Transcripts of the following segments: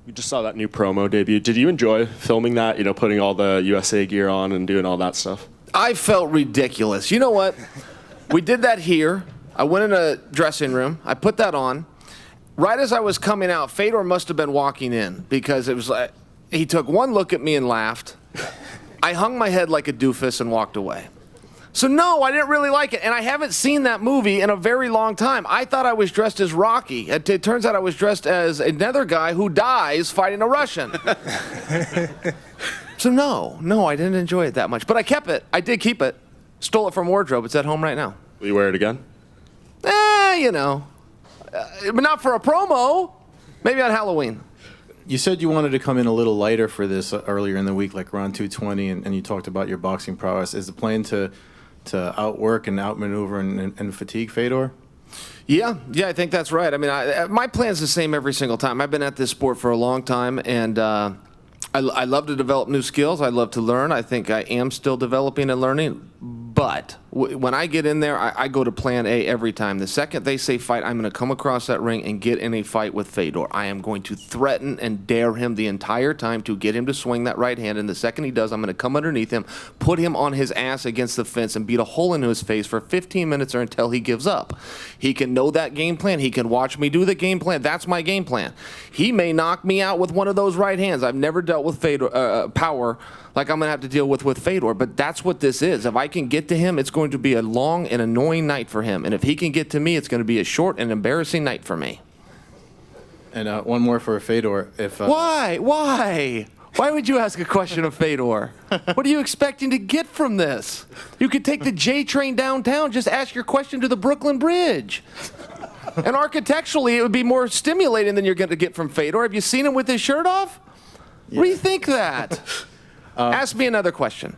We just saw that new promo debut. Did you enjoy filming that, putting all the USA gear on and doing all that stuff? I felt ridiculous. You know what? We did that here. I went in a dressing room. I put that on. Right as I was coming out, Fedor must have been walking in because it was like he took one look at me and laughed. I hung my head like a doofus and walked away. So no, I didn't really like it, and I haven't seen that movie in a very long time. I thought I was dressed as Rocky. It turns out I was dressed as another guy who dies fighting a Russian. So no, I didn't enjoy it that much. But I kept it. I did keep it. Stole it from wardrobe. It's at home right now. Will you wear it again? But not for a promo. Maybe on Halloween. You said you wanted to come in a little lighter for this earlier in the week, like around 220, and you talked about your boxing prowess. Is the plan to outwork and outmaneuver and fatigue Fedor? Yeah, I think that's right. I mean, my plan's the same every single time. I've been at this sport for a long time, and I love to develop new skills. I love to learn. I think I am still developing and learning. But when I get in there, I go to plan A every time. The second they say fight, I'm going to come across that ring and get in a fight with Fedor. I am going to threaten and dare him the entire time to get him to swing that right hand. And the second he does, I'm going to come underneath him, put him on his ass against the fence, and beat a hole into his face for 15 minutes or until he gives up. He can know that game plan. He can watch me do the game plan. That's my game plan. He may knock me out with one of those right hands. I've never dealt with Fedor, power like I'm going to have to deal with Fedor, but that's what this is. If I can get to him, it's going to be a long and annoying night for him. And if he can get to me, it's going to be a short and embarrassing night for me. And one more for Fedor. Why? Why would you ask a question of Fedor? What are you expecting to get from this? You could take the J train downtown, just ask your question to the Brooklyn Bridge. And architecturally, it would be more stimulating than you're going to get from Fedor. Have you seen him with his shirt off? Yeah. Rethink that. Ask me another question.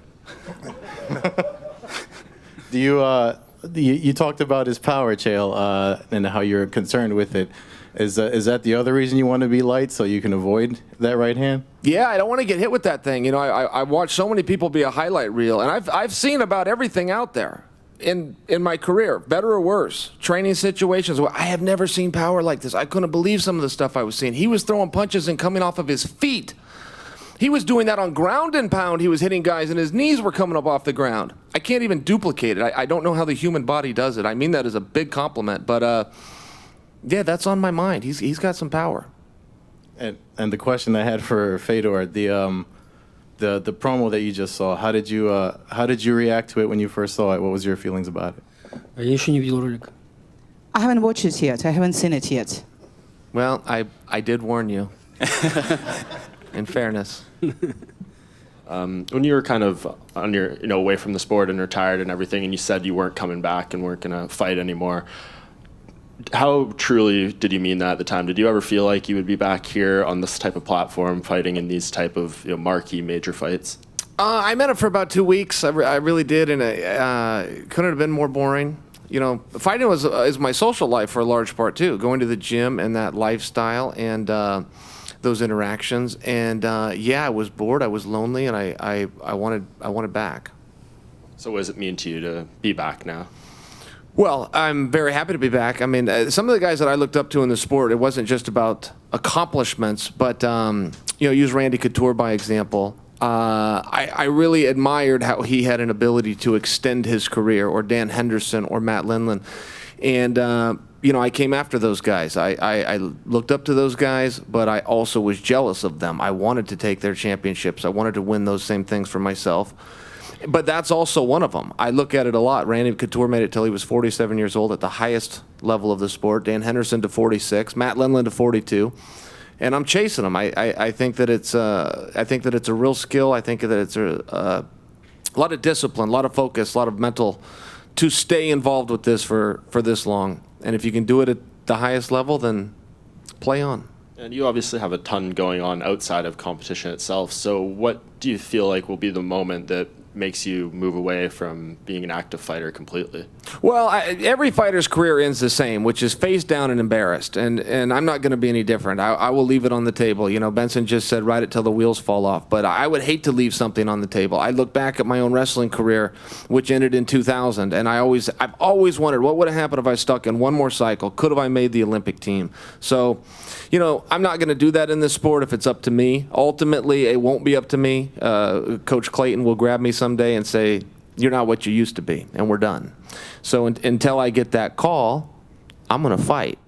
You talked about his power, Chael, and how you're concerned with it. Is that the other reason you want to be light, so you can avoid that right hand? Yeah, I don't want to get hit with that thing. I watch so many people be a highlight reel, and I've seen about everything out there in my career, better or worse, training situations. I have never seen power like this. I couldn't believe some of the stuff I was seeing. He was throwing punches and coming off of his feet. He was doing that on ground and pound. He was hitting guys, and his knees were coming up off the ground. I can't even duplicate it. I don't know how the human body does it. I mean that as a big compliment. But, yeah, that's on my mind. He's got some power. And the question I had for Fedor, the promo that you just saw, how did you react to it when you first saw it? What was your feelings about it? Я еще не видел ролик. I haven't watched it yet. I haven't seen it yet. Well, I did warn you. In fairness. When you were kind of on your, away from the sport and retired and everything, and you said you weren't coming back and weren't going to fight anymore, how truly did you mean that at the time? Did you ever feel like you would be back here on this type of platform fighting in these type of marquee major fights? I meant it for about 2 weeks. I really did, and it couldn't have been more boring. Fighting is my social life for a large part too. Going to the gym and that lifestyle and those interactions. And I was bored. I was lonely, and I wanted back. So what does it mean to you to be back now? Well, I'm very happy to be back. I mean, some of the guys that I looked up to in the sport, it wasn't just about accomplishments, but use Randy Couture by example. I really admired how he had an ability to extend his career, or Dan Henderson, or Matt Lindland. And, I came after those guys. I looked up to those guys, but I also was jealous of them. I wanted to take their championships. I wanted to win those same things for myself. But that's also one of them. I look at it a lot. Randy Couture made it till he was 47 years old at the highest level of the sport. Dan Henderson to 46. Matt Lindland to 42. And I'm chasing them. I think that it's a real skill. I think that it's a lot of discipline, a lot of focus, a lot of mental to stay involved with this for this long. And if you can do it at the highest level, then play on. And you obviously have a ton going on outside of competition itself. So what do you feel like will be the moment that makes you move away from being an active fighter completely? Well, every fighter's career ends the same, which is face down and embarrassed. And I'm not going to be any different. I will leave it on the table. You know, Benson just said, ride it till the wheels fall off. But I would hate to leave something on the table. I look back at my own wrestling career, which ended in 2000. And I've always wondered, what would have happened if I stuck in one more cycle? Could have I made the Olympic team? So, you know, I'm not going to do that in this sport if it's up to me. Ultimately, it won't be up to me. Coach Clayton will grab me someday and say, you're not what you used to be, and we're done. So until I get that call, I'm going to fight.